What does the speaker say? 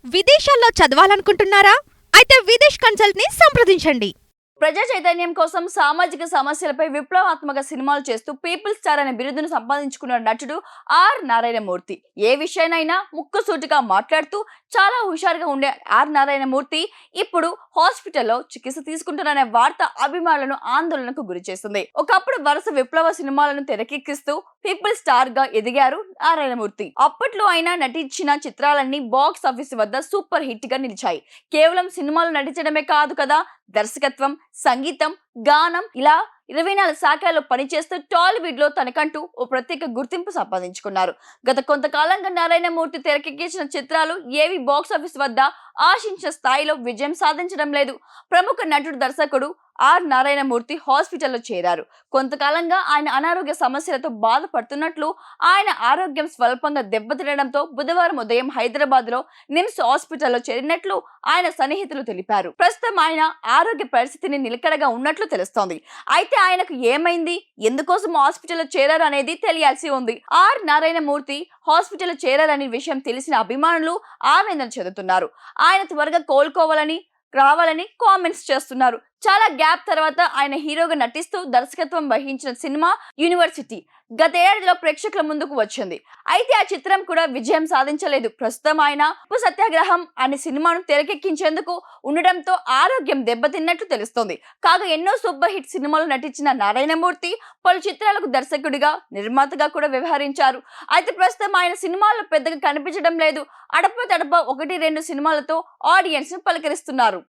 విదేశాల్లో చదవాలనుకుంటున్నారా? అయితే విదేశ్ కన్సల్ట్‌ని సంప్రదించండి. ప్రజా చైతన్యం కోసం సామాజిక సమస్యలపై విప్లవాత్మక సినిమాలు చేస్తూ పీపుల్ స్టార్ అనే బిరుదును సంపాదించుకున్న నటుడు ఆర్ నారాయణమూర్తి. ఏ విషయానైనా ముక్కుసూటిగా మాట్లాడుతూ చాలా హుషారుగా ఉండే ఆర్ నారాయణమూర్తి ఇప్పుడు హాస్పిటల్లో చికిత్స తీసుకుంటున్నారనే వార్త అభిమానులను ఆందోళనకు గురి చేస్తుంది. ఒకప్పుడు వరుస విప్లవ సినిమాలను తెరకెక్కిస్తూ పీపుల్ స్టార్ గా ఎదిగారు నారాయణమూర్తి. అప్పట్లో ఆయన నటించిన చిత్రాలన్నీ బాక్స్ ఆఫీస్ వద్ద సూపర్ హిట్ గా నిలిచాయి. కేవలం సినిమాలు నటించడమే కాదు కదా, దర్శకత్వం, సంగీతం, గానం ఇలా 24 శాఖల్లో పనిచేస్తూ టాలీవుడ్ లో తనకంటూ ఓ ప్రత్యేక గుర్తింపు సంపాదించుకున్నారు. గత కొంతకాలంగా నారాయణమూర్తి తెరకెక్కించిన చిత్రాలు ఏవి బాక్స్ ఆఫీస్ వద్ద ఆశించిన స్థాయిలో విజయం సాధించడం లేదు. ప్రముఖ నటుడు దర్శకుడు ఆర్ నారాయణమూర్తి హాస్పిటల్లో చేరారు. కొంతకాలంగా ఆయన అనారోగ్య సమస్యలతో బాధపడుతున్నట్లు, ఆయన ఆరోగ్యం స్వల్పంగా దెబ్బతినడంతో బుధవారం ఉదయం హైదరాబాద్ లో నిమ్స్ హాస్పిటల్లో చేరినట్లు ఆయన సన్నిహితులు తెలిపారు. ప్రస్తుతం ఆయన ఆరోగ్య పరిస్థితిని నిలకడగా ఉన్నట్లు తెలుస్తోంది. అయితే ఆయనకు ఏమైంది, ఎందుకోసం హాస్పిటల్లో చేరారు అనేది తెలియాల్సి ఉంది. ఆర్ నారాయణమూర్తి హాస్పిటల్లో చేరారనే విషయం తెలిసిన అభిమానులు ఆవేదన చెందుతున్నారు. ఆయన త్వరగా కోలుకోవాలని రావాలని కామెంట్స్ చేస్తున్నారు. చాలా గ్యాప్ తర్వాత ఆయన హీరోగా నటిస్తూ దర్శకత్వం వహించిన సినిమా యూనివర్సిటీ గత ఏడాదిలో ప్రేక్షకుల ముందుకు వచ్చింది. అయితే ఆ చిత్రం కూడా విజయం సాధించలేదు. ప్రస్తుతం ఆయన ఉప్పు సత్యాగ్రహం అనే సినిమాను తెరకెక్కించేందుకు ఉండడంతో ఆరోగ్యం దెబ్బతిన్నట్లు తెలుస్తోంది. కాగా ఎన్నో సూపర్ హిట్ సినిమాలు నటించిన నారాయణమూర్తి పలు చిత్రాలకు దర్శకుడిగా, నిర్మాతగా కూడా వ్యవహరించారు. అయితే ప్రస్తుతం ఆయన సినిమాల్లో పెద్దగా కనిపించడం లేదు. అడప తడప 1-2 సినిమాలతో ఆడియన్స్ ను పలకరిస్తున్నారు.